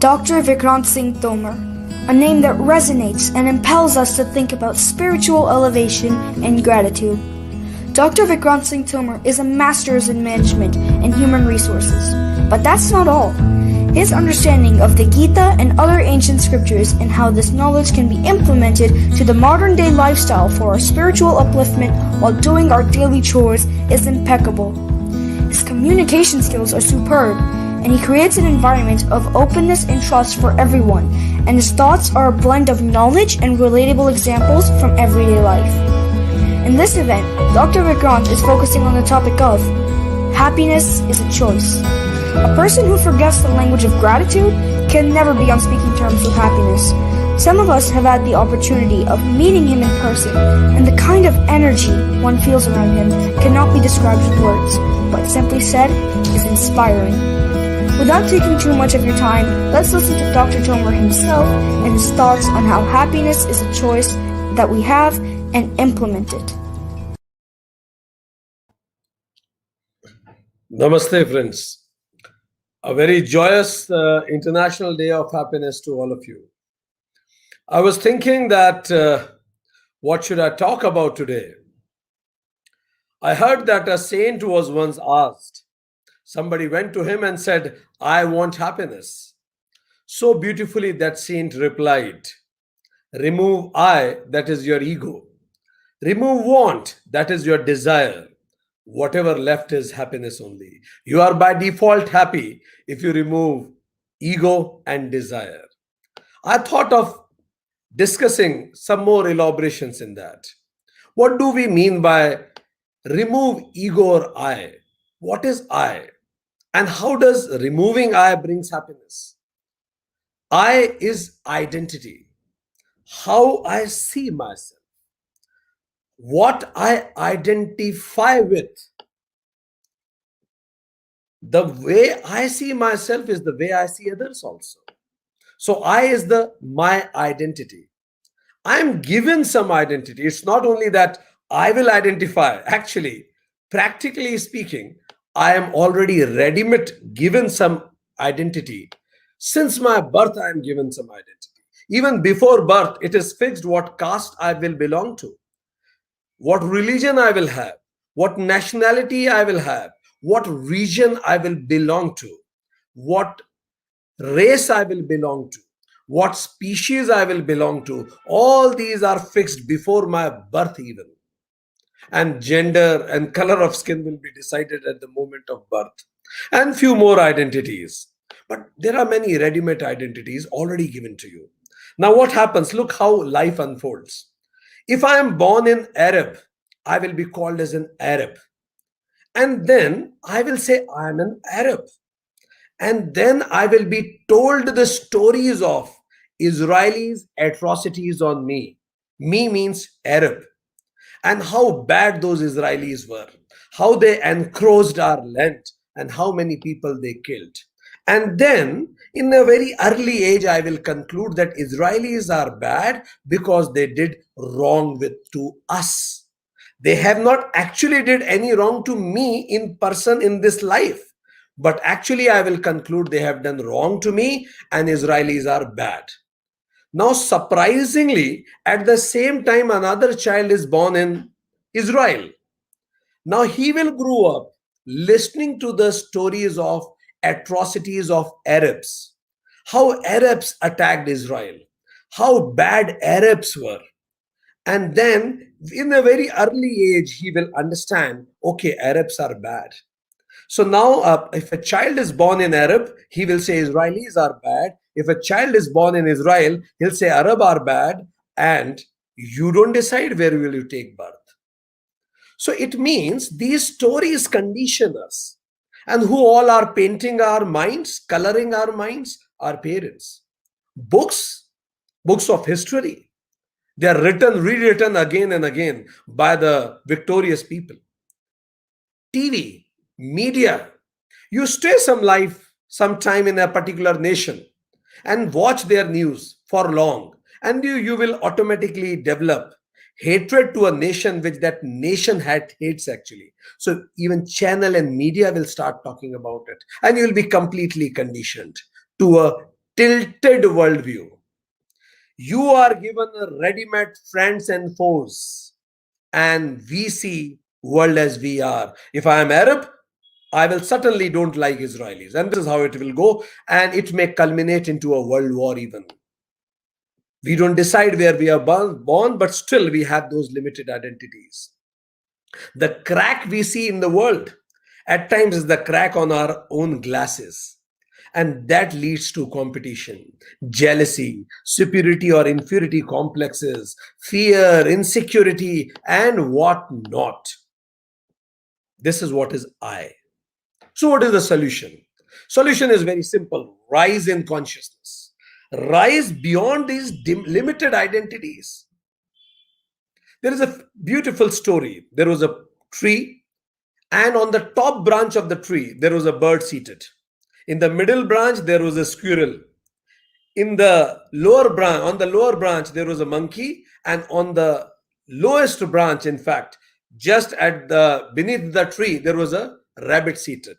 Dr. Vikrant Singh Tomar, a name that resonates and impels us to think about spiritual elevation and gratitude. Dr. Vikrant Singh Tomar is a master's in management and human resources, but that's not all. His understanding of the Gita and other ancient scriptures and how this knowledge can be implemented to the modern day lifestyle for our spiritual upliftment while doing our daily chores is impeccable. His communication skills are superb, and he creates an environment of openness and trust for everyone, and his thoughts are a blend of knowledge and relatable examples from everyday life. In this event, Dr. Vikrant is focusing on the topic of happiness is a choice. A person who forgets the language of gratitude can never be on speaking terms with happiness. Some of us have had the opportunity of meeting him in person, and the kind of energy one feels around him cannot be described with words, but simply said is inspiring. Without taking too much of your time, let's listen to Dr. Tomar himself and his thoughts on how happiness is a choice that we have and implement it. Namaste, friends. A very joyous International Day of Happiness to all of you. I was thinking that what should I talk about today? I heard that a saint was once asked. Somebody went to him and said, "I want happiness." So beautifully that saint replied, "Remove I, that is your ego. Remove want, that is your desire. Whatever left is happiness only. You are by default happy if you remove ego and desire." I thought of discussing some more elaborations in that. What do we mean by remove ego or I? What is I? And how does removing I brings happiness? I is identity. How I see myself. What I identify with. The way I see myself is the way I see others also. So I is my identity. I'm given some identity. It's not only that I will identify. Actually, practically speaking, I am already ready-made given some identity. Since my birth, I am given some identity. Even before birth, it is fixed what caste I will belong to, what religion I will have, what nationality I will have, what region I will belong to, what race I will belong to, what species I will belong to. All these are fixed before my birth even. And gender and color of skin will be decided at the moment of birth. And few more identities. But there are many ready-made identities already given to you. Now what happens? Look how life unfolds. If I am born in Arab, I will be called as an Arab. And then I will say I am an Arab. And then I will be told the stories of Israelis' atrocities on me. Me means Arab. And how bad those Israelis were. How they encroached our land and how many people they killed. And then in a very early age, I will conclude that Israelis are bad because they did wrong to us. They have not actually did any wrong to me in person in this life. But actually, I will conclude they have done wrong to me and Israelis are bad. Now, surprisingly, at the same time, another child is born in Israel. Now, he will grow up listening to the stories of atrocities of Arabs, how Arabs attacked Israel, how bad Arabs were. And then, in a very early age, he will understand, okay, Arabs are bad. So now, if a child is born in Arab, he will say Israelis are bad. If a child is born in Israel, he'll say Arab are bad. And you don't decide where will you take birth. So it means these stories condition us. And who all are painting our minds, coloring our minds? Our parents. Books of history. They are written, rewritten again and again by the victorious people. TV. Media. You stay some time in a particular nation and watch their news for long, and you will automatically develop hatred to a nation which that nation hates actually. So even channel and media will start talking about it, and you will be completely conditioned to a tilted worldview. You are given a ready-made friends and foes, and we see world as we are. If I am Arab, I will certainly don't like Israelis, and this is how it will go, and it may culminate into a world war even. We don't decide where we are born, but still we have those limited identities. The crack we see in the world at times is the crack on our own glasses. And that leads to competition, jealousy, superiority or inferiority complexes, fear, insecurity, and what not. This is what is I. So, what is the solution? Solution is very simple: rise in consciousness, rise beyond these limited identities. There is a beautiful story. There was a tree, and on the top branch of the tree, there was a bird seated. In the middle branch, there was a squirrel. In the lower branch, on the lower branch, there was a monkey, and on the lowest branch, in fact, just at the beneath the tree, there was a rabbit seated.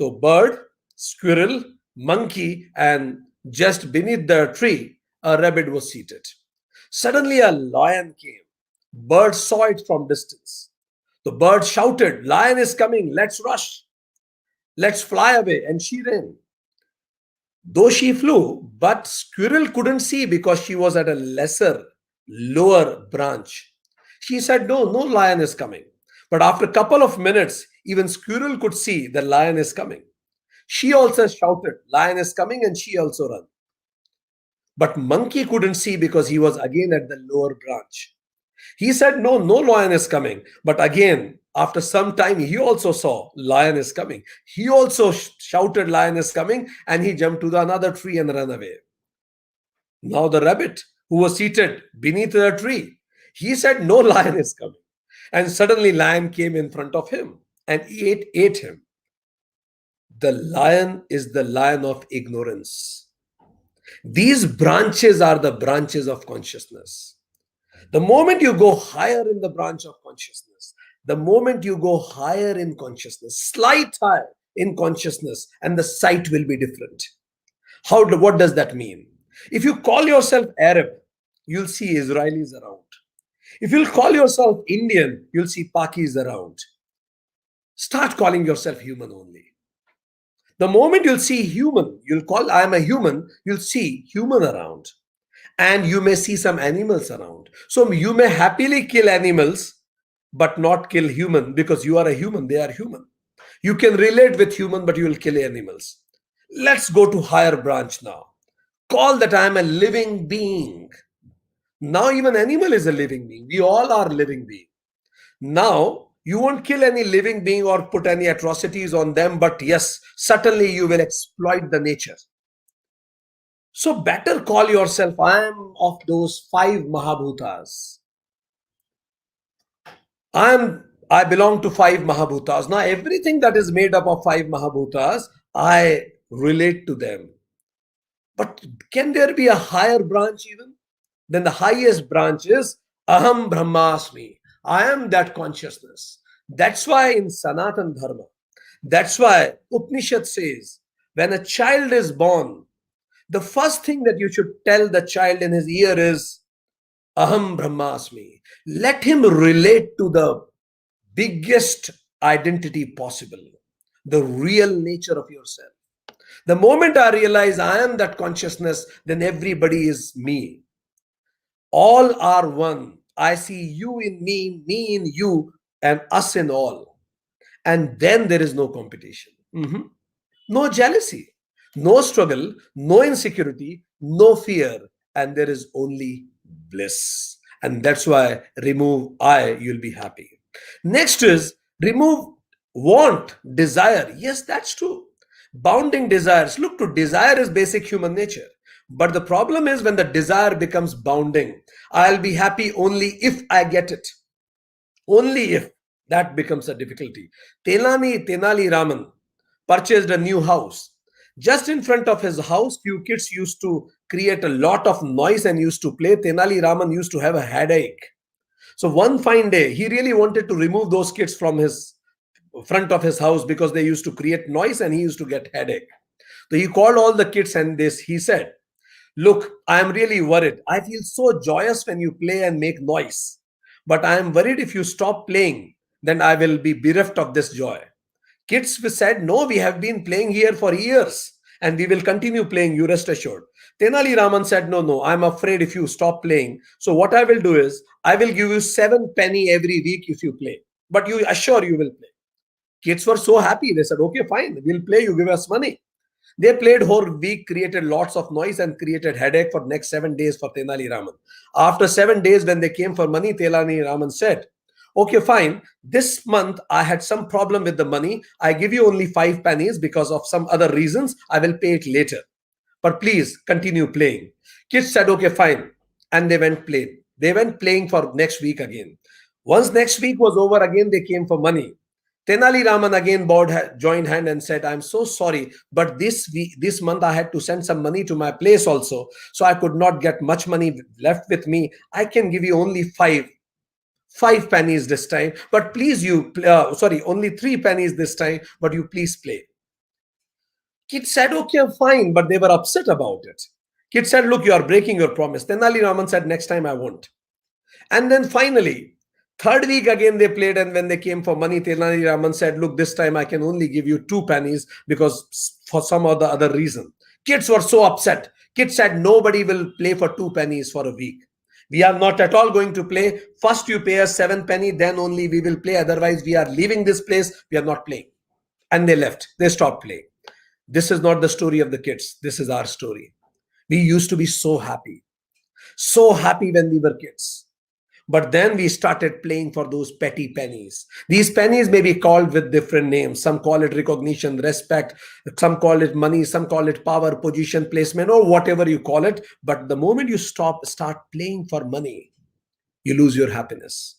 So bird, squirrel, monkey, and just beneath the tree, a rabbit was seated. Suddenly, a lion came. Bird saw it from distance. The bird shouted, "Lion is coming, let's rush. Let's fly away." And she ran. Though she flew, but squirrel couldn't see because she was at a lesser, lower branch. She said, "No, no lion is coming." But after a couple of minutes, even squirrel could see the lion is coming. She also shouted, "Lion is coming," and she also ran. But monkey couldn't see because he was again at the lower branch. He said, "No, no lion is coming." But again, after some time, he also saw lion is coming. He also shouted, "Lion is coming," and he jumped to the another tree and ran away. Now the rabbit, who was seated beneath the tree, he said, "No lion is coming." And suddenly lion came in front of him and ate him. The lion is the lion of ignorance. These branches are the branches of consciousness. The moment you go higher in the branch of consciousness, the moment you go higher in consciousness, slight higher in consciousness, and the sight will be different. What does that mean? If you call yourself Arab, you'll see Israelis around. If you'll call yourself Indian, you'll see Pakis around. Start calling yourself human only. The moment you'll see human, you'll call I am a human, you'll see human around. And you may see some animals around. So you may happily kill animals, but not kill human because you are a human, they are human. You can relate with human, but you will kill animals. Let's go to higher branch now. Call that I am a living being. Now even animal is a living being. We all are living being. Now you won't kill any living being or put any atrocities on them, but yes, certainly you will exploit the nature. So better call yourself, I am of those 5 Mahabhutas. I belong to 5 Mahabhutas. Now everything that is made up of 5 Mahabhutas, I relate to them. But can there be a higher branch even? Then the highest branch is Aham Brahmasmi. I am that consciousness. That's why in Sanatan Dharma, that's why Upanishad says, when a child is born, the first thing that you should tell the child in his ear is Aham Brahmasmi. Let him relate to the biggest identity possible, the real nature of yourself. The moment I realize I am that consciousness, then everybody is me. All are one. I see you in me in you, and us in all. And then there is no competition. No jealousy, no struggle, no insecurity, no fear, and there is only bliss. And that's why remove I, you'll be happy. Next is remove want, desire. Yes, that's true. Bounding desires. Look, to desire is basic human nature. But the problem is when the desire becomes bounding. I'll be happy only if I get it. Only if. That becomes a difficulty. Tenali Raman purchased a new house. Just in front of his house, few kids used to create a lot of noise and used to play. Tenali Raman used to have a headache. So one fine day, he really wanted to remove those kids from his front of his house because they used to create noise and he used to get headache. So he called all the kids and he said, look, I am really worried. I feel so joyous when you play and make noise. But I am worried if you stop playing, then I will be bereft of this joy. Kids said, no, we have been playing here for years and we will continue playing, you rest assured. Tenali Raman said, no, I'm afraid if you stop playing. So what I will do is, I will give you 7 penny every week if you play. But you assure you will play. Kids were so happy. They said, okay, fine, we'll play, you give us money. They played whole week, created lots of noise and created headache for next 7 days for Tenali Raman. After 7 days, when they came for money, Tenali Raman said, okay, fine. This month I had some problem with the money. I give you only 5 pennies because of some other reasons. I will pay it later. But please continue playing. Kids said, okay, fine. And they went playing. They went playing for next week again. Once next week was over, again they came for money. Tenali Raman again joined hand and said, I'm so sorry, but this month I had to send some money to my place also. So I could not get much money left with me. I can give you only 5 pennies this time, but please only 3 pennies this time, but you please play. Kids said, okay, fine, but they were upset about it. Kids said, look, you are breaking your promise. Tenali Raman said, next time I won't. And then finally, third week again they played, and when they came for money, Tenali Raman said, look, this time I can only give you 2 pennies because for some or the other reason. Kids were so upset. Kids said, nobody will play for 2 pennies for a week. We are not at all going to play. First you pay us 7 penny, then only we will play. Otherwise we are leaving this place. We are not playing. And they left. They stopped playing. This is not the story of the kids. This is our story. We used to be so happy when we were kids. But then we started playing for those petty pennies. These pennies may be called with different names. Some call it recognition, respect. Some call it money. Some call it power, position, placement, or whatever you call it. But the moment you start playing for money, you lose your happiness.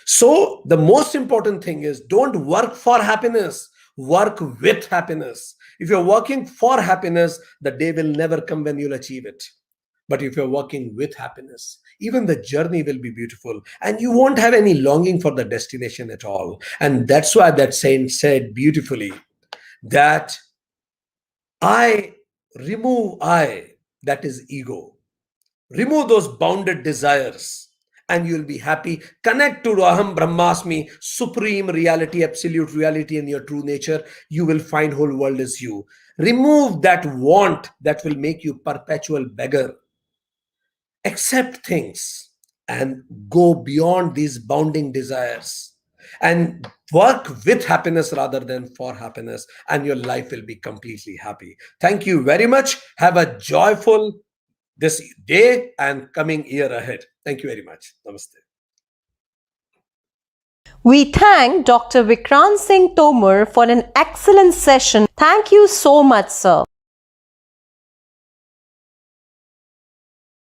So the most important thing is, don't work for happiness. Work with happiness. If you're working for happiness, the day will never come when you'll achieve it. But if you're working with happiness, even the journey will be beautiful and you won't have any longing for the destination at all. And that's why that saint said beautifully that that is ego. Remove those bounded desires and you'll be happy. Connect to Aham Brahmasmi, supreme reality, absolute reality in your true nature. You will find whole world is you. Remove that want that will make you perpetual beggar. Accept things and go beyond these bounding desires and work with happiness rather than for happiness, and your life will be completely happy. Thank you very much. Have a joyful this day and coming year ahead. Thank you very much. Namaste. We thank Dr. Vikrant Singh Tomar for an excellent session. Thank you so much, sir.